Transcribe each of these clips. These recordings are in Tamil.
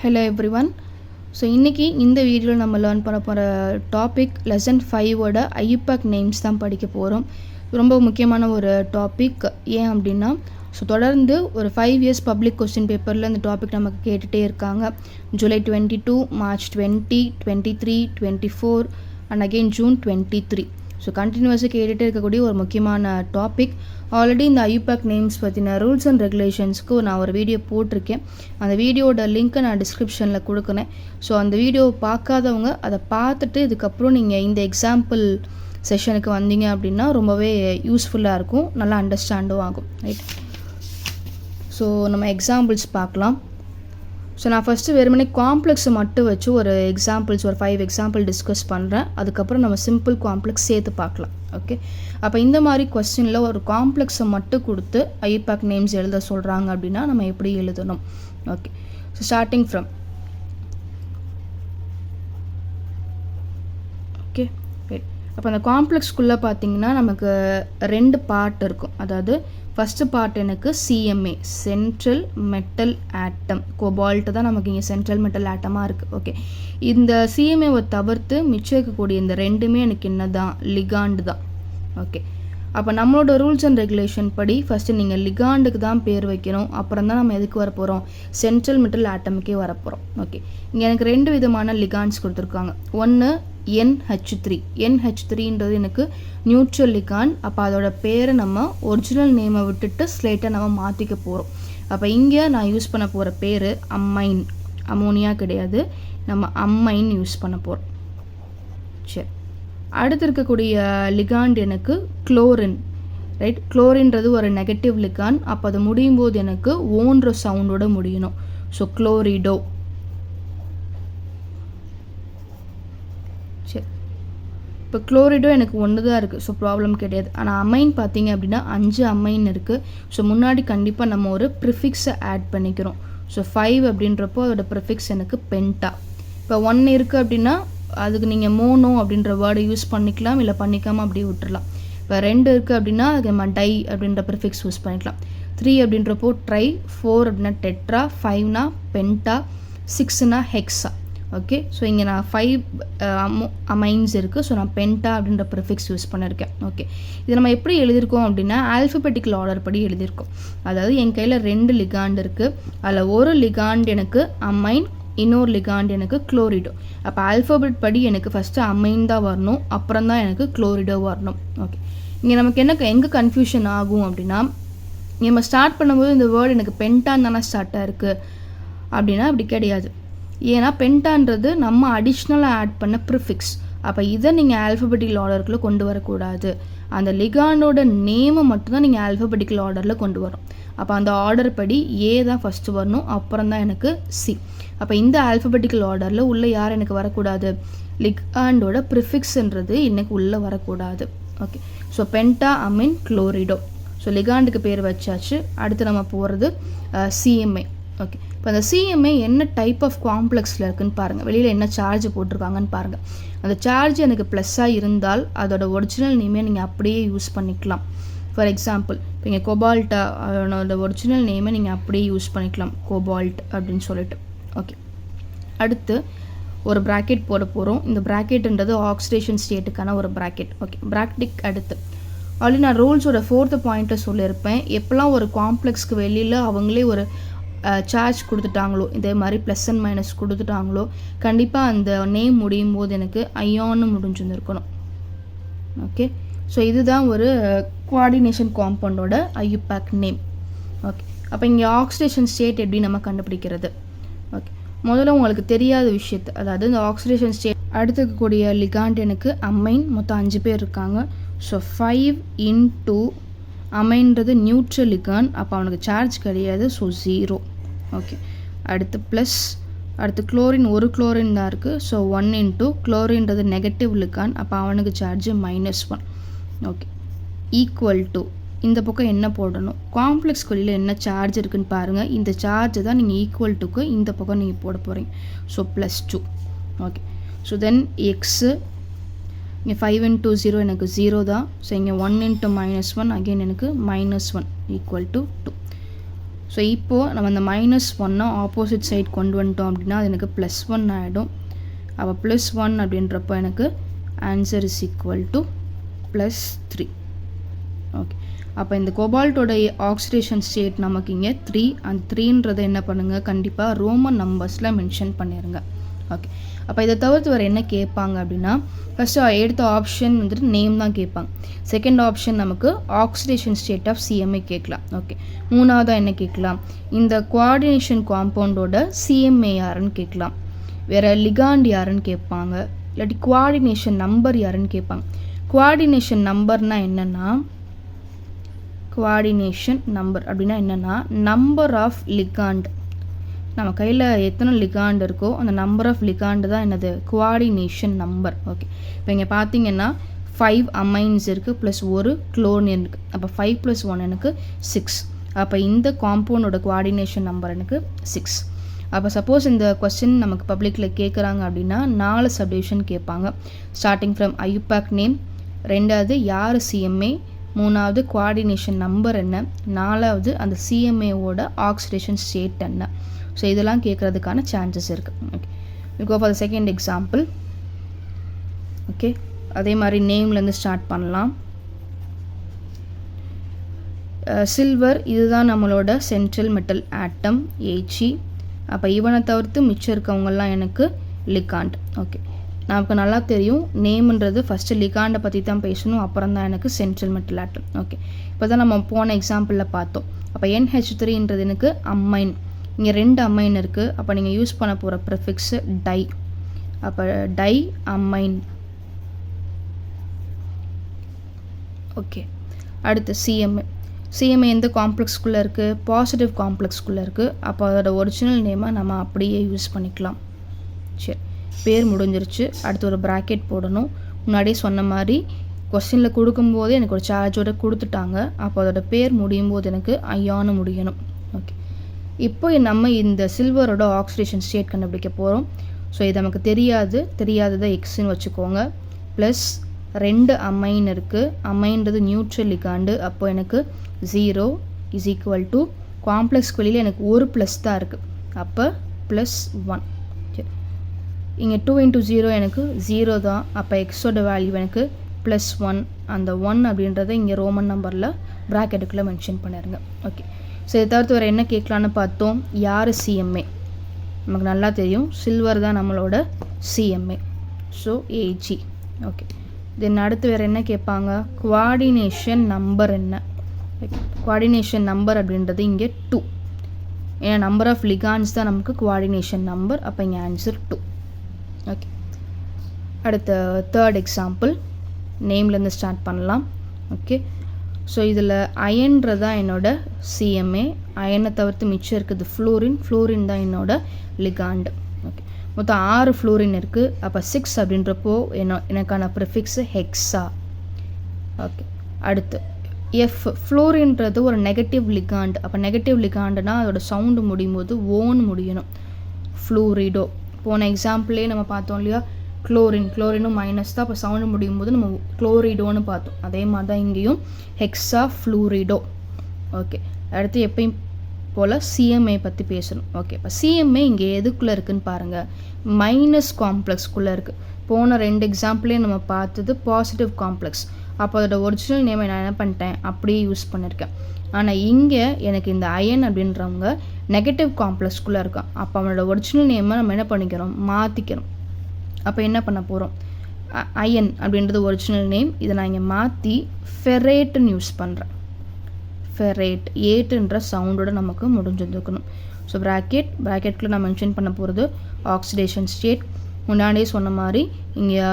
Hello everyone. ஸோ இன்றைக்கி இந்த வீடியோவில் நம்ம லேர்ன் பண்ண போகிற டாபிக் லெசன் 5ஓட ஐயூபேக் நேம்ஸ் தான் படிக்க போகிறோம். ரொம்ப முக்கியமான ஒரு டாபிக். ஏன் அப்படின்னா தொடர்ந்து ஒரு 5 இயர்ஸ் பப்ளிக் கொஸ்டின் பேப்பரில் இந்த டாபிக் நமக்கு கேட்டுகிட்டே இருக்காங்க. July 22, March 20, 23, 24 and again June 23. கண்டினியூஸாக கேட்டுகிட்டே இருக்கக்கூடிய ஒரு முக்கியமான டாபிக். ஆல்ரெடி இந்த ஐயூபேக் நேம்ஸ் பற்றின ரூல்ஸ் அண்ட் ரெகுலேஷன்ஸ்க்கு நான் ஒரு வீடியோ போட்டிருக்கேன். அந்த வீடியோட லிங்க்கை நான் டிஸ்கிரிப்ஷனில் கொடுக்குறேன். அந்த வீடியோவை பார்க்காதவங்க அதை பார்த்துட்டு இதுக்கப்புறம் நீங்கள் இந்த எக்ஸாம்பிள் செஷனுக்கு வந்தீங்க அப்படின்னா ரொம்பவே யூஸ்ஃபுல்லாக இருக்கும், நல்லா அண்டர்ஸ்டாண்டும் ஆகும். ரைட். நம்ம எக்ஸாம்பிள்ஸ் பார்க்கலாம். நான் ஃபஸ்ட்டு வெறுமனே காம்ப்ளெக்ஸை மட்டும் வச்சு ஒரு 5 எக்ஸாம்பிள் டிஸ்கஸ் பண்ணுறேன். அதுக்கப்புறம் நம்ம சிம்பிள் காம்ப்ளெக்ஸ் சேர்த்து பார்க்கலாம். ஓகே. அப்போ இந்த மாதிரி கொஸ்டினில் ஒரு காம்ப்ளெக்ஸை மட்டும் கொடுத்து ஐயூபேக் நேம்ஸ் எழுத சொல்கிறாங்க அப்படின்னா நம்ம எப்படி எழுதணும்? Okay. Starting from okay right. அப்போ அந்த காம்ப்ளெக்ஸ்குள்ளே பார்த்தீங்கன்னா நமக்கு 2 பார்ட் இருக்கும். அதாவது ஃபஸ்ட்டு பார்ட் எனக்கு CMA, central metal atom. Cobalt தான் நமக்கு இங்கே சென்ட்ரல் மெட்டல் ஆட்டமாக இருக்குது. ஓகே. இந்த சிஎம்ஏவை தவிர்த்து மிச்சம் இருக்கக்கூடிய இந்த 2மே எனக்கு என்ன தான்? லிகாண்டு தான். ஓகே. அப்போ நம்மளோட ரூல்ஸ் அண்ட் ரெகுலேஷன் படி ஃபஸ்ட்டு நீங்கள் லிகாண்டுக்கு தான் பேர் வைக்கணும். அப்புறம் தான் நம்ம எதுக்கு வர போகிறோம்? சென்ட்ரல் மெட்டல் ஆட்டமுக்கே வரப்போகிறோம். ஓகே. இங்கே எனக்கு 2 விதமான லிகாண்ட்ஸ் கொடுத்துருக்காங்க. ஒன்று NH3. NH3ன்றது எனக்கு நியூட்ரல் லிகாண்ட். அப்போ அதோட பேரை நம்ம ஒரிஜினல் நேமை விட்டுட்டு ஸ்லேட்டை நம்ம மாற்றிக்க போகிறோம். அப்போ இங்கே நான் யூஸ் பண்ண போகிற பேர் அம்மைன். அமோனியா கிடையாது, நம்ம அம்மைன் யூஸ் பண்ண போகிறோம். சரி. அடுத்து இருக்கக்கூடிய லிகாண்ட் எனக்கு குளோரின். ரைட். குளோரின்றது ஒரு நெகட்டிவ் லிகாண்ட். அப்போ அது முடியும் போது எனக்கு ஓன்ற சவுண்டோட முடியணும். குளோரிடோ. சரி. இப்போ குளோரிடோ எனக்கு ஒன்று தான் இருக்குது, ப்ராப்ளம் கிடையாது. ஆனால் அமைன் பார்த்தீங்க அப்படின்னா 5 அமைன் இருக்குது. முன்னாடி கண்டிப்பாக நம்ம ஒரு ப்ரிஃபிக்ஸை ஆட் பண்ணிக்கிறோம். 5 அப்படின்றப்போ அதோட ப்ரிஃபிக்ஸ் எனக்கு பென்டா. இப்போ 1 இருக்குது அப்படின்னா அதுக்கு நீங்கள் மோனோ அப்படின்ற வேர்டை யூஸ் பண்ணிக்கலாம், இல்லை பண்ணிக்காமல் அப்படியே விட்டுடலாம். இப்போ 2 இருக்குது அப்படின்னா அதுக்கு நம்ம டை அப்படின்ற ப்ரிஃபிக்ஸ் யூஸ் பண்ணிக்கலாம். 3 அப்படின்றப்போ ட்ரை, 4 அப்படின்னா டெட்ரா, 5னா பென்டா, 6னா ஹெக்ஸா. ஓகே. இங்கே நான் 5 அமைன்ஸ் இருக்குது. நான் பென்டா அப்படின்ற ப்ரிஃபிக்ஸ் யூஸ் பண்ணியிருக்கேன். ஓகே. இது நம்ம எப்படி எழுதியிருக்கோம் அப்படின்னா ஆல்ஃபபெட்டிக்கல் ஆர்டர் படி எழுதியிருக்கோம். அதாவது என் கையில் 2 லிகாண்ட் இருக்குது. அதில் ஒரு லிகாண்ட் எனக்கு அமைன், இன்னொரு லிகாண்ட் எனக்கு குளோரிடோ. அப்போ ஆல்ஃபபெட் படி எனக்கு ஃபஸ்ட்டு அமைன் தான் வரணும், அப்புறம் தான் எனக்கு குளோரிடோ வரணும். ஓகே. இங்கே நமக்கு எங்கே கன்ஃபியூஷன் ஆகும் அப்படின்னா, நம்ம ஸ்டார்ட் பண்ணும்போது இந்த வேர்டு எனக்கு பென்டான் தானே ஸ்டார்ட்டாக இருக்குது அப்படின்னா அப்படி கிடையாது. ஏன்னா பென்டான்றது நம்ம அடிஷ்னலாக ஆட் பண்ண ப்ரிஃபிக்ஸ். அப்போ இதை நீங்கள் ஆல்ஃபபெட்டிக்கல் ஆர்டருக்குள்ளே கொண்டு வரக்கூடாது. அந்த லிகாண்டோட நேமை மட்டும்தான் நீங்கள் ஆல்ஃபபெட்டிக்கல் ஆர்டரில் கொண்டு வரும். அப்போ அந்த ஆர்டர் படி ஏ தான் ஃபஸ்ட்டு வரணும், அப்புறம் தான் எனக்கு சி. அப்போ இந்த ஆல்ஃபபெட்டிக்கல் ஆர்டரில் உள்ளே யார் எனக்கு வரக்கூடாது? லிகாண்டோட ப்ரிஃபிக்ஸ்ன்றது எனக்கு உள்ளே வரக்கூடாது. ஓகே. பென்டா அமின் குளோரிடோ. லிகாண்டுக்கு பேர் வச்சாச்சு. அடுத்து நம்ம போகிறது சிஎம்ஏ. ஓகே. இப்போ அந்த சிஎம்ஏ என்ன டைப் ஆஃப் காம்ப்ளெக்ஸில் இருக்குதுன்னு பாருங்கள். வெளியில் என்ன சார்ஜ் போட்டிருக்காங்கன்னு பாருங்கள். அந்த சார்ஜ் எனக்கு ப்ளஸ்ஸாக இருந்தால் அதோட ஒரிஜினல் நேமே நீங்கள் அப்படியே யூஸ் பண்ணிக்கலாம். ஃபார் எக்ஸாம்பிள் இப்போ இங்கே கோபால்ட்டா, அதோட ஒரிஜினல் நேமை நீங்கள் அப்படியே யூஸ் பண்ணிக்கலாம், கோபால்ட் அப்படின்னு சொல்லிட்டு. ஓகே. அடுத்து ஒரு ப்ராக்கெட் போட போகிறோம். இந்த ப்ராக்கெட்டுன்றது ஆக்சிடேஷன் ஸ்டேட்டுக்கான ஒரு ப்ராக்கெட். ஓகே. ப்ராக்கெட் அடுத்து ஆல்ரெடி நான் ரூல்ஸோட 4th பாயிண்ட்டை சொல்லியிருப்பேன். எப்போல்லாம் ஒரு காம்ப்ளெக்ஸ்க்கு வெளியில் அவங்களே ஒரு சார்ஜ் கொடுத்துட்டாங்களோ, இதே மாதிரி ப்ளஸ் அண்ட் மைனஸ் கொடுத்துட்டாங்களோ, கண்டிப்பாக அந்த நேம் முடியும் போது எனக்கு ஐயான்னு முடிஞ்சுருந்துருக்கணும். ஓகே. இதுதான் ஒரு கோஆர்டினேஷன் காம்பவுண்டோட ஐயூபேக் நேம். ஓகே. அப்போ இங்கே ஆக்சிடேஷன் ஸ்டேட் எப்படி நம்ம கண்டுபிடிக்கிறது? ஓகே. முதல்ல உங்களுக்கு தெரியாத விஷயத்து, அதாவது இந்த ஆக்சிடேஷன் ஸ்டேட் அடுத்துக்கக்கூடிய லிகாண்ட் எனக்கு அமைன். மொத்தம் 5 பேர் இருக்காங்க. 5 into அமைன்றது நியூட்ரல் லிகாண்ட். அப்போ அவனுக்கு சார்ஜ் கிடையாது, 0. ஓகே. அடுத்து ப்ளஸ், அடுத்து குளோரின், ஒரு குளோரின் தான் இருக்குது. 1 into குளோரின்றது நெகட்டிவ் லிகாண்ட். அப்போ அவனுக்கு சார்ஜ் -1. ஓகே. ஈக்குவல் டு இந்த பக்கம் என்ன போடணும்? காம்ப்ளெக்ஸ் வெளியில் என்ன சார்ஜ் இருக்குதுன்னு பாருங்கள். இந்த சார்ஜ் தான் நீங்கள் ஈக்குவல் டுக்கு இந்த பக்கம் நீங்கள் போட போகிறீங்க. +2. ஓகே. தென் எக்ஸு இங்கே 5 into 0 எனக்கு 0 தான். இங்கே 1 into -1 அகெயின் எனக்கு -1 ஈக்குவல் டு 2. ஸோ இப்போது நம்ம அந்த -1 ஆப்போசிட் சைட் கொண்டு வந்துட்டோம் அப்படின்னா அது எனக்கு +1 ஆகிடும். அப்போ +1 அப்படின்றப்போ எனக்கு answer is equal to +3. Okay, அப்போ இந்த கோபால்ட்டோட ஆக்சிடேஷன் ஸ்டேட் நமக்கு இங்கே 3. அந்த 3ன்றதை என்ன பண்ணுங்கள், கண்டிப்பாக ரோமன் நம்பர்ஸில் மென்ஷன் பண்ணிடுங்க. ஓகே, அப்போ இதை தவிர்த்து வேறு என்ன கேட்பாங்க அப்படின்னா, ஃபஸ்ட்டு எடுத்த ஆப்ஷன் வந்துட்டு நேம் தான் கேட்பாங்க. செகண்ட் ஆப்ஷன் நமக்கு ஆக்சிடேஷன் ஸ்டேட் ஆஃப் சிஎம்ஏ கேட்கலாம். ஓகே, மூணாவதாக என்ன கேட்கலாம், இந்த கோஆர்டினேஷன் காம்பவுண்டோட சிஎம்ஏ யாருன்னு கேட்கலாம். வேறு லிகாண்ட் யாருன்னு கேட்பாங்க. இல்லாட்டி கோஆர்டினேஷன் நம்பர் யாருன்னு கேட்பாங்க. கோஆர்டினேஷன் நம்பர்னால் என்னென்னா, கோஆர்டினேஷன் நம்பர் அப்படின்னா என்னென்னா நம்பர் ஆஃப் லிகாண்ட். நம்ம கையில் எத்தனை லிகாண்ட் இருக்கோ அந்த நம்பர் ஆஃப் லிகாண்டு தான் என்னது கோஆர்டினேஷன் நம்பர். ஓகே, இப்போ இங்கே பார்த்தீங்கன்னா 5 அமைன்ஸ் இருக்குது ப்ளஸ் ஒரு குளோரின் இருக்குது. அப்போ 5 + 1 எனக்கு 6. அப்போ இந்த காம்பவுண்டோட கோஆர்டினேஷன் நம்பர் எனக்கு 6. அப்போ சப்போஸ் இந்த கொஸ்டின் நமக்கு பப்ளிக்கில் கேட்குறாங்க அப்படின்னா 4 சப்டிவிஷன் கேட்பாங்க. ஸ்டார்டிங் ஃப்ரம் ஐயூபேக் நேம், ரெண்டாவது யார் சிஎம்ஏ, மூணாவது கோஆர்டினேஷன் நம்பர் என்ன, நாலாவது அந்த சிஎம்ஏவோட ஆக்சிடேஷன் ஸ்டேட் என்ன. ஸோ இதெல்லாம் கேட்குறதுக்கான சான்சஸ் இருக்குது. Okay, will go for the second example. Okay, அதே மாதிரி நேம்லேருந்து ஸ்டார்ட் பண்ணலாம். சில்வர், இதுதான் நம்மளோட சென்ட்ரல் மெட்டல் ஆட்டம் Ag. அப்போ இவனை தவிர்த்து மிச்சம் இருக்கவங்கெல்லாம் எனக்கு லிகாண்ட். ஓகே, நமக்கு நல்லா தெரியும் நேம்ன்றது ஃபஸ்ட்டு லிகாண்டை பற்றி தான் பேசணும், அப்புறம் தான் எனக்கு சென்ட்ரல் மெட்டல் ஆட்டம். ஓகே, இப்போ தான் நம்ம போன எக்ஸாம்பிளில் பார்த்தோம். அப்போ NH3ன்றது எனக்கு அமைன். இங்கே 2 அமைன் இருக்குது. அப்போ நீங்கள் யூஸ் பண்ண போகிற ப்ரிஃபிக்ஸு டை. அப்போ டை அமைன். ஓகே, அடுத்து சிஎம்ஏ. சிஎம்ஏ எந்த காம்ப்ளெக்ஸ்குள்ளே இருக்குது, பாசிட்டிவ் காம்ப்ளெக்ஸ்குள்ளே இருக்குது. அப்போ அதோட ஒரிஜினல் நேமை நம்ம அப்படியே யூஸ் பண்ணிக்கலாம். சரி, பேர் முடிஞ்சிருச்சு. அடுத்து ஒரு ப்ராக்கெட் போடணும். முன்னாடியே சொன்ன மாதிரி கொஸ்டினில் கொடுக்கும்போதே எனக்கு ஒரு சார்ஜோட கொடுத்துட்டாங்க. அப்போ அதோட பேர் முடியும் போது எனக்கு ஐயானு முடியணும். ஓகே, இப்போ நம்ம இந்த சில்வரோட ஆக்சிடேஷன் ஸ்டேட் கண்டுபிடிக்க போகிறோம். ஸோ இது நமக்கு தெரியாததை எக்ஸ்ன்னு வச்சுக்கோங்க. ப்ளஸ் 2 அமைன் இருக்குது. அமைன்றது நியூட்ரல் லிகாண்டு. அப்போ எனக்கு 0 இஸ் ஈக்குவல் டு காம்ப்ளெக்ஸ் வெளியில் எனக்கு ஒரு ப்ளஸ் தான் இருக்குது. அப்போ +1. இங்கே 2 × 0 எனக்கு 0 தான். அப்போ எக்ஸோட வேல்யூ எனக்கு +1. அந்த 1 அப்படின்றத இங்கே ரோமன் நம்பரில் ப்ராக்கெட்டுக்குள்ளே மென்ஷன் பண்ணிடுங்க. ஓகே, ஸோ இதை தவிர்த்து வேறு என்ன கேட்கலான்னு பார்த்தோம். யார் சிஎம்ஏ, நமக்கு நல்லா தெரியும் சில்வர் தான் நம்மளோட சிஎம்ஏ. So Ag. ஓகே, தென் அடுத்து வேறு என்ன கேட்பாங்க, கோஆர்டினேஷன் நம்பர் என்ன. கோஆர்டினேஷன் நம்பர் அப்படின்றது இங்கே 2. ஏன்னா நம்பர் ஆஃப் லிகாண்ட்ஸ் தான் நமக்கு கோஆர்டினேஷன் நம்பர். அப்போ இங்கே ஆன்சர் 2. ஓகே, அடுத்த தேர்ட் எக்ஸாம்பிள். நேம்லேருந்து ஸ்டார்ட் பண்ணலாம். ஓகே, ஸோ இதில் அயன்றதான் என்னோட சிஎம்ஏ. அயனை தவிர்த்து மிச்சம் இருக்குது ஃப்ளோரின். ஃப்ளோரின் தான் என்னோட லிகாண்டு. ஓகே, மொத்தம் 6 ஃப்ளோரின் இருக்குது. அப்போ 6 அப்படின்றப்போ எனக்கான ப்ரிஃபிக்ஸு ஹெக்ஸா. ஓகே, அடுத்து எஃப். ஃப்ளோரின்றது ஒரு நெகட்டிவ் லிகாண்ட். அப்போ நெகட்டிவ் லிகாண்டுனா அதோட சவுண்டு முடியும் போது ஓன்னு முடியணும். ஃப்ளூரிடோ. போன எக்ஸாம்பிளே நம்ம பார்த்தோம் இல்லையா, குளோரினும் மைனஸ் தான். அப்போ சவுண்டு முடியும் போது நம்ம குளோரிடோன்னு பார்த்தோம். அதே மாதிரி தான் இங்கேயும் ஹெக்ஸா ஃப்ளூரிடோ. ஓகே, அடுத்து எப்பயும் போல் சிஎம்ஏ பற்றி பேசணும். ஓகே, இப்போ சிஎம்ஏ இங்கே எதுக்குள்ளே இருக்குதுன்னு பாருங்கள், மைனஸ் காம்ப்ளெக்ஸ்குள்ளே இருக்குது. போன 2 எக்ஸாம்பிளே நம்ம பார்த்தது பாசிட்டிவ் காம்ப்ளெக்ஸ். அப்போ அதோட ஒரிஜினல் நேமை நான் என்ன பண்ணிட்டேன், அப்படியே யூஸ் பண்ணியிருக்கேன். ஆனால் இங்கே எனக்கு இந்த அயன் அப்படின்றவங்க நெகட்டிவ் காம்ப்ளெக்ஸ்குள்ளே இருக்கான். அப்போ அவனோட ஒரிஜினல் நேமை நம்ம என்ன பண்ணிக்கிறோம், மாற்றிக்கிறோம். அப்போ என்ன பண்ண போகிறோம், அயன் அப்படின்றது ஒரிஜினல் நேம். இதை நான் இங்கே மாற்றி ஃபெரேட்டுன்னு யூஸ் பண்ணுறேன். ஃபெரேட், ஏட்டுன்ற சவுண்டோட நமக்கு முடிஞ்சிருக்கணும். ஸோ ப்ராக்கெட்டில் நான் மென்ஷன் பண்ண போகிறது ஆக்சிடேஷன் ஸ்டேட். முன்னாடியே சொன்ன மாதிரி இங்கே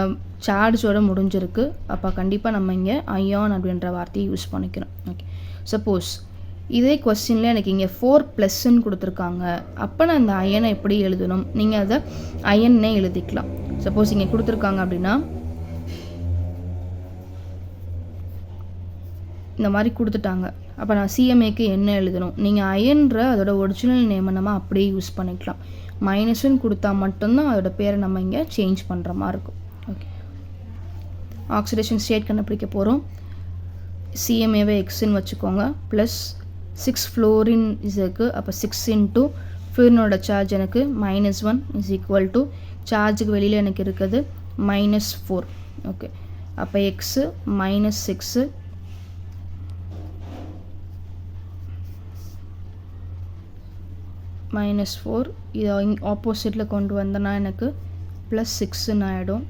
சார்ஜோட முடிஞ்சிருக்கு. அப்போ கண்டிப்பாக நம்ம இங்கே அயான் அப்படின்ற வார்த்தையை யூஸ் பண்ணிக்கிறோம். ஓகே, சப்போஸ் இதே கொஸ்டினில் எனக்கு இங்கே 4+ன்னு கொடுத்துருக்காங்க. அப்போ நான் இந்த அயனை எப்படி எழுதணும், நீங்கள் அதை அயன்னே எழுதிக்கலாம். சப்போஸ் இங்கே கொடுத்துருக்காங்க அப்படின்னா இந்த மாதிரி கொடுத்துட்டாங்க. அப்போ நான் சிஎம்ஏக்கு என்ன எழுதணும், நீங்கள் அயன்ற அதோட ஒரிஜினல் நேமை நம்ம அப்படியே யூஸ் பண்ணிக்கலாம். மைனஸ்ன்னு கொடுத்தா மட்டும்தான் அதோட பேரை நம்ம இங்கே சேஞ்ச் பண்ணுற மாதிரி இருக்கும். ஓகே, ஆக்சிடேஷன் ஸ்டேட் கண்டுபிடிக்க போகிறோம். சிஎம்ஏவை எக்ஸ்ன்னு வச்சுக்கோங்க. ப்ளஸ் 6 ஃப்ளோரின் இருக்குது. அப்போ 6 இன்ட்டு ஃப்ளோரினோட சார்ஜ் எனக்கு -1 இஸ் ஈக்குவல் டு சார்ஜுக்கு வெளியில் எனக்கு இருக்குது -4. ஓகே, அப்போ எக்ஸு -6 -4 இதை ஆப்போசிட்டில் கொண்டு வந்தேன்னா எனக்கு +6ன்னு ஆகிடும்.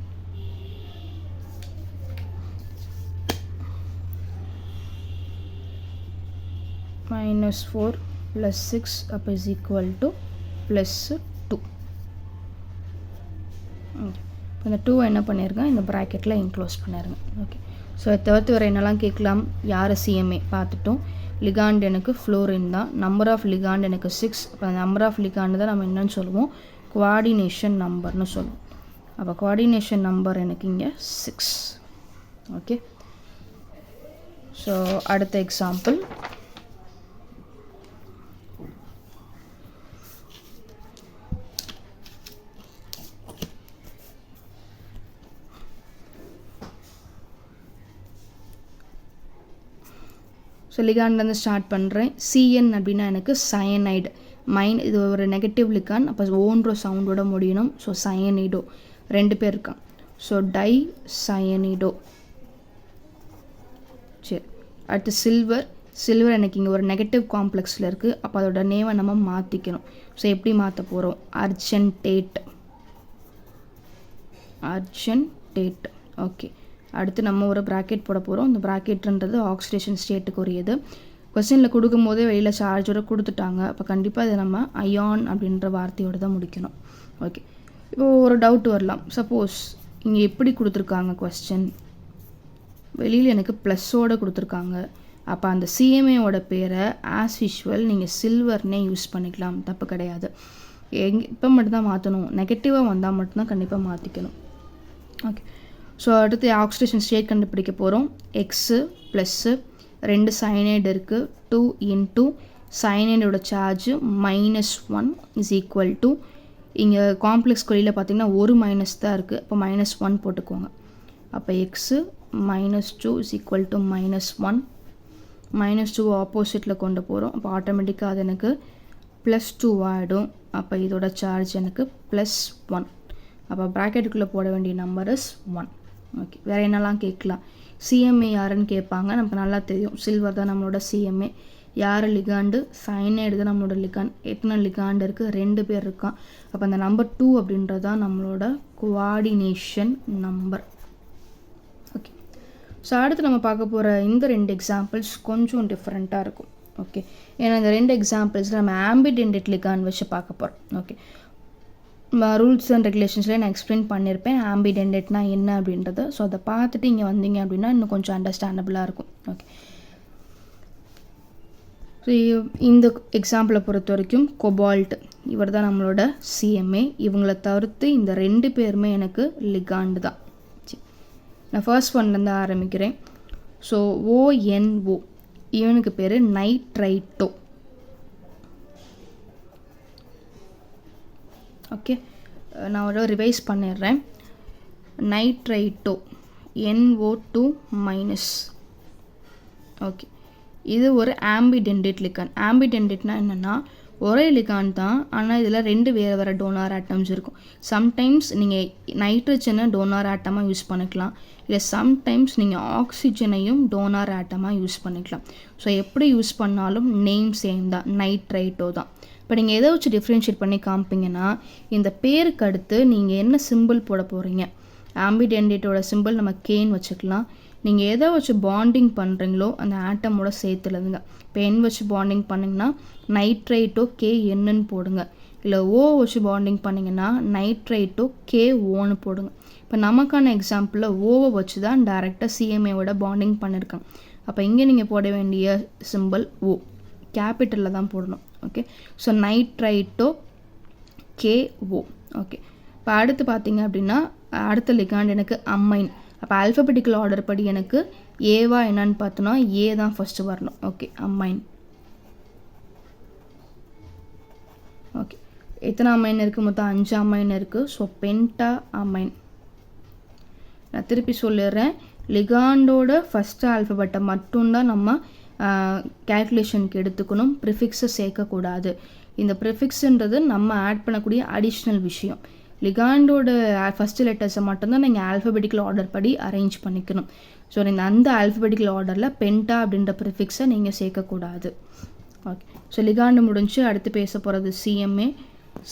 -4 + 6 அப்போ இஸ் ஈக்குவல் டு +2. இந்த 2 என்ன பண்ணியிருக்கேன், இந்த ப்ராக்கெட்டில் இன்க்ளோஸ் பண்ணிடுங்க. ஓகே, ஸோ தவிர்த்து வர என்னெல்லாம் கேட்கலாம், யார் சிஎம்ஏ பார்த்துட்டோம். லிகாண்ட் எனக்கு ஃப்ளோரின் தான். நம்பர் ஆஃப் லிகாண்ட் எனக்கு 6. அப்போ நம்பர் ஆஃப் லிகாண்ட் தான் நம்ம என்னன்னு சொல்லுவோம், கோஆர்டினேஷன் நம்பர்னு சொல்லுவோம். அப்போ கோஆர்டினேஷன் நம்பர் எனக்கு இங்கே 6. ஓகே, ஸோ அடுத்த எக்ஸாம்பிள். ஸோ லிகாண்ட்லேருந்து ஸ்டார்ட் பண்ணுறேன். சிஎன் அப்படின்னா எனக்கு சயனைடு. இது ஒரு நெகட்டிவ் லிகான். அப்போ ஓன்ற சவுண்டோட முடியணும். ஸோ சயனிடோ 2 பேர் இருக்கான். So di cyanido. சரி, அடுத்து சில்வர் எனக்கு இங்கே ஒரு நெகட்டிவ் காம்ப்ளெக்ஸில் இருக்குது. அப்போ அதோட நேமை நம்ம மாற்றிக்கணும். ஸோ எப்படி மாற்ற போகிறோம், அர்ஜென்டேட். ஓகே, அடுத்து நம்ம ஒரு ப்ராக்கெட் போட போகிறோம். இந்த ப்ராக்கெட்ன்றது ஆக்சிடேஷன் ஸ்டேட்டுக்கு உரியது. கொஸ்டினில் கொடுக்கும்போதே வெளியில் சார்ஜோடு கொடுத்துட்டாங்க. அப்போ கண்டிப்பாக இதை நம்ம அயான் அப்படின்ற வார்த்தையோடு தான் முடிக்கணும். ஓகே, இப்போ ஒரு டவுட் வரலாம். சப்போஸ் இங்கே எப்படி கொடுத்துருக்காங்க கொஸ்டின், வெளியில் எனக்கு ப்ளஸ்ஸோடு கொடுத்துருக்காங்க. அப்போ அந்த சிஎம்ஏவோட பேரை ஆஸ் யூஷுவல் நீங்கள் சில்வர்னே யூஸ் பண்ணிக்கலாம், தப்பு கிடையாது. இப்போ மட்டும்தான் மாற்றணும், நெகட்டிவாக வந்தால் மட்டும்தான் கண்டிப்பாக மாற்றிக்கணும். ஓகே, ஸோ அடுத்து ஆக்சிடேஷன் ஸ்டேட் கண்டுபிடிக்க போகிறோம். எக்ஸு ப்ளஸ்ஸு 2 சைனைடு இருக்குது. 2 இன்ட்டு சைனைடோட சார்ஜு -1 இஸ் ஈக்குவல் டு, இங்கே காம்ப்ளெக்ஸ் கொலியில் பார்த்தீங்கன்னா ஒரு மைனஸ் தான் இருக்குது. அப்போ -1 போட்டுக்கோங்க. அப்போ எக்ஸு -2 இஸ் ஈக்குவல் டு -1. -2 ஆப்போசிட்டில் கொண்டு போகிறோம். அப்போ ஆட்டோமேட்டிக்காக அது எனக்கு +2 ஆகிடும். அப்போ இதோட சார்ஜ் எனக்கு +1. அப்போ ப்ராக்கெட்டுக்குள்ளே போட வேண்டிய நம்பர் இஸ் 1. ஓகே, வேறு என்னெல்லாம் கேட்கலாம், சிஎம்ஏ யாருன்னு கேட்பாங்க. நமக்கு நல்லா தெரியும், சில்வர் தான் நம்மளோட சிஎம்ஏ. யார் லிகாண்டு, சைனைடு தான் நம்மளோட லிகாண்ட். எத்தனை லிகாண்டு இருக்குது, 2 பேர் இருக்கான். அப்போ அந்த நம்பர் 2 அப்படின்றது தான் நம்மளோட கோஆர்டினேஷன் நம்பர். ஓகே, ஸோ அடுத்து நம்ம பார்க்க போகிற இந்த 2 எக்ஸாம்பிள்ஸ் கொஞ்சம் டிஃப்ரெண்ட்டாக இருக்கும். ஓகே, ஏன்னா இந்த 2 எக்ஸாம்பிள்ஸில் நம்ம ஆம்பிடென்டேட் லிகாண்ட் வச்சு பார்க்க போகிறோம். ஓகே, ரூல்ஸ் அண்ட் ரெகுலேஷன்ஸ்லேயே நான் எக்ஸ்பிளைன் பண்ணியிருப்பேன் ஆம்பிடென்டேட்னா என்ன அப்படின்றத. ஸோ அதை பார்த்துட்டு இங்கே வந்தீங்க அப்படின்னா இன்னும் கொஞ்சம் அண்டர்ஸ்டாண்டபிளாக இருக்கும். ஓகே, ஸோ இந்த எக்ஸாம்பிளை பொறுத்த வரைக்கும் கொபால்ட் இவர் தான் நம்மளோட சிஎம்ஏ. இவங்களை தவிர்த்து இந்த 2 பேருமே எனக்கு லிகாண்டு தான். சரி, நான் ஃபர்ஸ்ட் ஒன்லேருந்து ஆரம்பிக்கிறேன். ஸோ ONO இவனுக்கு பேர் நைட்ரைட்டோ. ஓகே, நான் ஒரு ரிவைஸ் பண்ணிடுறேன். நைட்ரைட்டோ NO2-. ஓகே, இது ஒரு ஆம்பிடென்டேட் லிகான். ஆம்பிடென்டேட்னா என்னென்னா ஒரே லிகான் தான், ஆனால் இதில் 2 வேறு டோனார் ஆட்டம்ஸ் இருக்கும். சம்டைம்ஸ் நீங்கள் நைட்ரஜனை டோனார் ஆட்டமாக யூஸ் பண்ணிக்கலாம், இல்லை சம்டைம்ஸ் நீங்கள் ஆக்சிஜனையும் டோனார் ஆட்டமாக யூஸ் பண்ணிக்கலாம். ஸோ எப்படி யூஸ் பண்ணாலும் நேம் சேம் தான், நைட்ரைட்டோ தான். இப்போ நீங்கள் எதை வச்சு டிஃப்ரென்ஷியேட் பண்ணி காமிப்பீங்கன்னா, இந்த பேருக்கு அடுத்து நீங்கள் என்ன சிம்பிள் போட போகிறீங்க. ஆம்பிடென்டேட்டோட சிம்பிள் நம்ம கேன்னு வச்சுக்கலாம். நீங்கள் எதை வச்சு பாண்டிங் பண்ணுறீங்களோ அந்த ஆட்டமோட சேர்த்துலதுங்க. இப்போ என் வச்சு பாண்டிங் பண்ணிங்கன்னா நைட்ரைட்டோ KNன்னு போடுங்க. இல்லை O வச்சு பாண்டிங் பண்ணிங்கன்னா நைட்ரைட்டோ KOன்னு போடுங்க. இப்போ நமக்கான எக்ஸாம்பிளில் ஓவை வச்சு தான் டேரெக்டாக சிஎம்ஏவோட பாண்டிங் பண்ணியிருக்காங்க. அப்போ இங்கே நீங்கள் போட வேண்டிய சிம்பிள் O கேபிட்டலில் தான் போடணும். Okay, so nitrito KO. Okay, இப்போ அடுத்து பார்த்தீங்க அப்படின்னா அடுத்த லிகாண்ட் எனக்கு அம்மைன். அப்போ ஆல்ஃபபெட்டிக்கல் ஆர்டர் படி எனக்கு ஏவா என்னன்னு பார்த்தோன்னா ஏ தான் ஃபஸ்ட்டு வரணும். Okay, ammine. ஓகே, எத்தனை அம்மைன் இருக்குது, மொத்தம் 5 அம்மைன் இருக்குது. So penta ammine. நான் திருப்பி சொல்லிடுறேன், லிகாண்டோட ஃபஸ்ட்டு ஆல்ஃபபெட்டை மட்டும்தான் நம்ம கேல்குலேஷனுக்கு எடுத்துக்கணும். ப்ரிஃபிக்ஸை சேர்க்கக்கூடாது. இந்த ப்ரிஃபிக்ஸுன்றது நம்ம ஆட் பண்ணக்கூடிய அடிஷ்னல் விஷயம். லிகாண்டோட ஃபஸ்ட்டு லெட்டர்ஸை மட்டும்தான் நீங்கள் ஆல்ஃபபெட்டிக்கல் ஆர்டர் படி அரேஞ்ச் பண்ணிக்கணும். ஸோ நீங்கள் அந்த ஆல்ஃபபெட்டிக்கல் ஆர்டரில் பென்டா அப்படின்ற ப்ரிஃபிக்ஸை நீங்கள் சேர்க்கக்கூடாது. ஓகே, ஸோ லிகாண்டு முடிஞ்சு அடுத்து பேச போகிறது சிஎம்ஏ.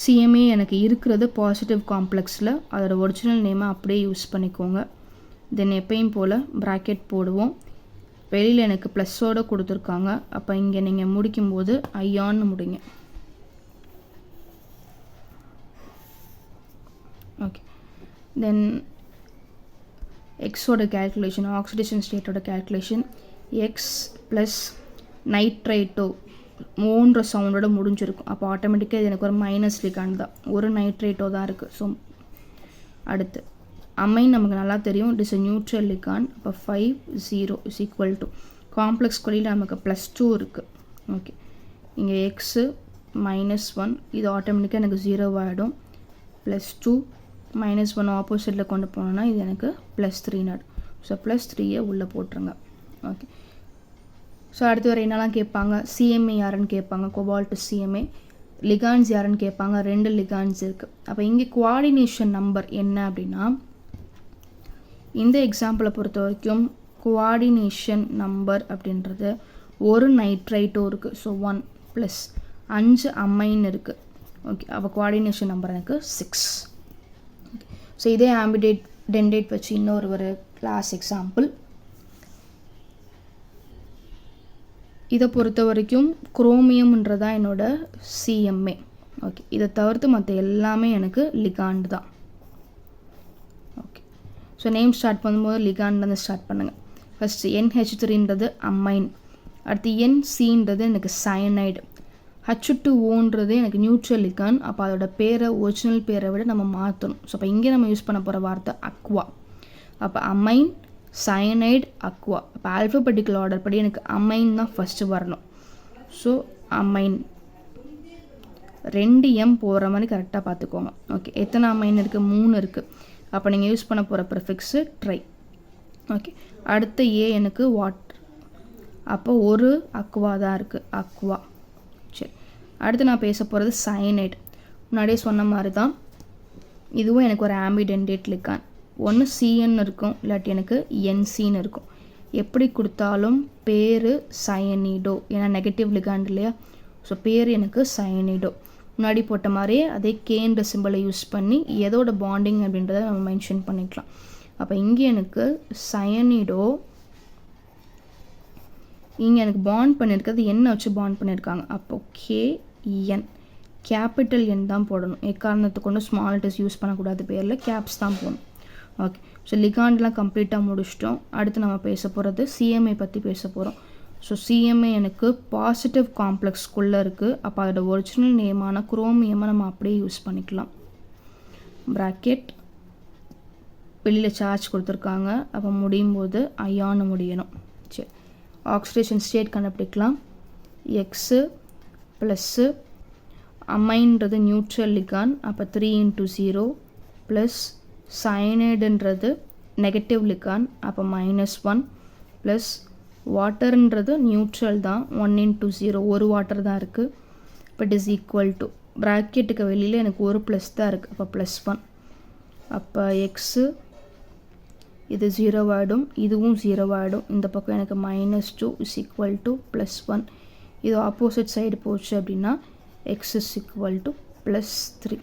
சிஎம்ஏ எனக்கு இருக்கிறது பாசிட்டிவ் காம்ப்ளெக்ஸில், அதோட ஒரிஜினல் நேமை அப்படியே யூஸ் பண்ணிக்கோங்க. தென் எப்பயும் போல் ப்ராக்கெட் போடுவோம். வெளியில் எனக்கு ப்ளஸ்ஸோடு கொடுத்துருக்காங்க. அப்போ இங்கே நீங்கள் முடிக்கும்போது ஐயான்னு முடிங்க. ஓகே, தென் எக்ஸோட கேல்குலேஷன், ஆக்சிடேஷன் ஸ்டேட்டோட கேல்குலேஷன், எக்ஸ் ப்ளஸ் நைட்ரைட்டோ ஓன்ற சவுண்டோட முடிஞ்சிருக்கும். அப்போ ஆட்டோமேட்டிக்காக இது எனக்கு ஒரு மைனஸ் லிகாண்ட் தான், ஒரு நைட்ரைட்டோ தான் இருக்குது. ஸோ அடுத்து அமைன் நமக்கு நல்லா தெரியும், it is a neutral ligand. அப்போ 5 0 இஸ் ஈக்குவல் டு காம்ப்ளெக்ஸ் கொலியில் நமக்கு +2 இருக்குது. ஓகே, இங்கே எக்ஸு -1, இது ஆட்டோமேட்டிக்காக எனக்கு 0 ஆகிடும். +2 -1 ஆப்போசிட்டில் கொண்டு போனோன்னா இது எனக்கு +3 ஆகிடும். ஸோ +3 உள்ளே போட்டுருங்க. ஓகே, ஸோ அடுத்து வர என்னெல்லாம் கேட்பாங்க, சிஎம்ஏ யாருன்னு கேட்பாங்க, கோபால்ட் சிஎம்ஏ. லிகான்ஸ் யாருன்னு கேட்பாங்க, 2 லிகான்ஸ் இருக்குது. அப்போ இங்கே கோஆர்டினேஷன் நம்பர் என்ன அப்படின்னா, இந்த எக்ஸாம்பிளை பொறுத்த வரைக்கும் கோஆர்டினேஷன் நம்பர் அப்படின்றது ஒரு நைட்ரைட்டோ இருக்குது. ஸோ 1 + 5 அமைன் இருக்குது. ஓகே, அப்போ கோஆர்டினேஷன் நம்பர் எனக்கு 6. ஓகே, ஸோ இதே ஆம்பிடென்டேட் வச்சு இன்னொரு கிளாஸ் எக்ஸாம்பிள். இதை பொறுத்த வரைக்கும் குரோமியம்ன்றதா என்னோட சிஎம்ஏ. ஓகே, இதை தவிர்த்து மற்ற எல்லாமே எனக்கு லிகாண்ட் தான். ஓகே, ஸோ நேம் ஸ்டார்ட் பண்ணும்போது லிகாண்ட்லேருந்து ஸ்டார்ட் பண்ணுங்கள். ஃபஸ்ட்டு NH3ன்றது அமைன், அடுத்து NCன்றது எனக்கு சயனைடு, H2Oன்றது எனக்கு நியூட்ரல் லிகாண்ட். அப்போ அதோட பேரை ஒரிஜினல் பேரை விட நம்ம மாற்றணும். ஸோ அப்போ இங்கே நம்ம யூஸ் பண்ண போகிற வார்த்தை அக்வா. அப்போ அமைன், சயனைடு, அக்வா. இப்போ ஆல்ஃபபெட்டிக்கல் ஆர்டர் படி எனக்கு அமைன் தான் ஃபஸ்ட்டு வரணும். ஸோ அமைன் 2 M போகிற மாதிரி கரெக்டாக பார்த்துக்கோங்க. ஓகே, எத்தனை அமைன் இருக்குது, 3 இருக்குது. அப்போ நீங்கள் யூஸ் பண்ண போகிற ப்ரிஃபிக்ஸு ட்ரை. ஓகே, அடுத்த ஏ எனக்கு வாட்டர். அப்போ ஒரு அக்வா தான் இருக்குது, அக்வா. சரி, அடுத்து நான் பேச போகிறது சயனைடு. முன்னாடியே சொன்ன மாதிரி தான் இதுவும் எனக்கு ஒரு ஆம்பிடென்டேட் லிகாண்ட். ஒன்று சிஎன் இருக்கும், இல்லாட்டி எனக்கு என்சின்னு இருக்கும். எப்படி கொடுத்தாலும் பேர் சயனிடோ, ஏன்னா நெகட்டிவ் லிகாண்ட் இல்லையா. ஸோ பேர் எனக்கு சயனிடோ. முன்னாடி போட்ட மாதிரியே அதே கேன்ற சிம்பிளை யூஸ் பண்ணி எதோட பாண்டிங் அப்படின்றத நம்ம மென்ஷன் பண்ணிக்கலாம். அப்போ இங்கே எனக்கு சயனிடோ, இங்கே எனக்கு பாண்ட் பண்ணியிருக்கிறது என்ன வச்சு பாண்ட் பண்ணியிருக்காங்க. அப்போ KN, கேபிட்டல் என் தான் போடணும். எக்காரணத்துக்கு கொண்டு ஸ்மால் லெட்டர்ஸ் யூஸ் பண்ணக்கூடாது, பேரில் கேப்ஸ் தான் போடணும். ஓகே, ஸோ லிகாண்ட்லாம் கம்ப்ளீட்டாக முடிச்சிட்டோம். அடுத்து நம்ம பேச போகிறது சிஎம்ஏ பற்றி பேச போகிறோம். ஸோ சிஎம்ஏ எனக்கு பாசிட்டிவ் காம்ப்ளெக்ஸ்குள்ளே இருக்குது. அப்போ அதோட ஒரிஜினல் நேமான குரோமியமாக நம்ம அப்படியே யூஸ் பண்ணிக்கலாம். ப்ராக்கெட், வெளியில் சார்ஜ் கொடுத்துருக்காங்க. அப்போ முடியும் போது ஐயான்னு முடியணும். சரி, ஆக்சிடேஷன் ஸ்டேட் கண்டுபிடிக்கலாம். எக்ஸு ப்ளஸ்ஸு அமைன்றது நியூட்ரல் லிகாண்ட். அப்போ 3 × 0 ப்ளஸ் சயனைடுன்றது நெகட்டிவ் லிகாண்ட். அப்போ -1 ப்ளஸ் வாட்டர்ன்றது நியூட்ரல் தான், 1 × 0 ஒரு வாட்டர் தான் இருக்குது. இப்போ இட் இஸ் ஈக்குவல் டு ப்ராக்கெட்டுக்கு வெளியில் எனக்கு ஒரு ப்ளஸ் தான் இருக்குது. அப்போ +1. அப்போ எக்ஸு இது 0 ஆகிடும், இதுவும் 0 ஆகிடும். இந்த பக்கம் எனக்கு -2 இஸ் ஈக்குவல் டு +1. இது ஆப்போசிட் சைடு போச்சு அப்படின்னா X is equal to +3.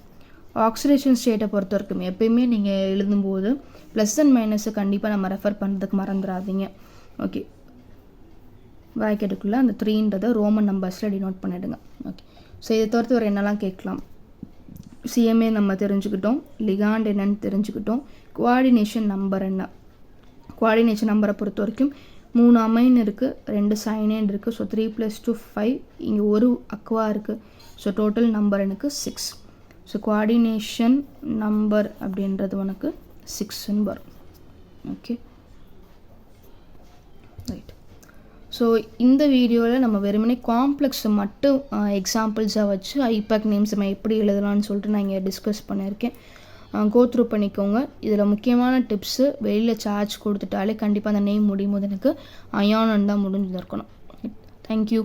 Oxidation ஸ்டேட்டை பொறுத்த வரைக்கும் எப்பயுமே நீங்கள் எழுதும்போது ப்ளஸ் அண்ட் மைனஸை கண்டிப்பாக நம்ம ரெஃபர் பண்ணுறதுக்கு மறந்துடாதீங்க. ஓகே, ப்ராக்கெட்டுக்குள்ளே அந்த 3ன்றதை ரோமன் நம்பர்ஸில் டினோட் பண்ணிவிடுங்க. ஓகே, ஸோ இதை தவிர்த்து வர என்னெல்லாம் கேட்கலாம். சிஎம்ஏ நம்ம தெரிஞ்சுக்கிட்டோம், லிகாண்ட் என்னன்னு தெரிஞ்சுக்கிட்டோம், கோஆர்டினேஷன் நம்பர் என்ன. கோஆர்டினேஷன் நம்பரை பொறுத்த வரைக்கும் 3 அமைன் இருக்குது, 2 சைனைன் இருக்குது. ஸோ 3 + 2 5, இங்கே ஒரு அக்வா இருக்குது. ஸோ டோட்டல் நம்பர் எனக்கு 6. ஸோ கோஆர்டினேஷன் நம்பர் அப்படின்றது உனக்கு 6ன்னு வரும். Okay, right. ஸோ இந்த வீடியோவில் நம்ம வெறுமனே காம்ப்ளெக்ஸை மட்டும் எக்ஸாம்பிள்ஸாக வச்சு ஐபேக் நேம்ஸ் நம்ம எப்படி எழுதலாம்னு சொல்லிட்டு நான் இங்கே டிஸ்கஸ் பண்ணியிருக்கேன். கோத்ரூ பண்ணிக்கோங்க. இதில் முக்கியமான டிப்ஸு, வெளியில் சார்ஜ் கொடுத்துட்டாலே கண்டிப்பாக அந்த நேம் முடியும் போது எனக்கு அயானன் தான் முடிஞ்சுதான் இருக்கணும். தேங்க்யூ.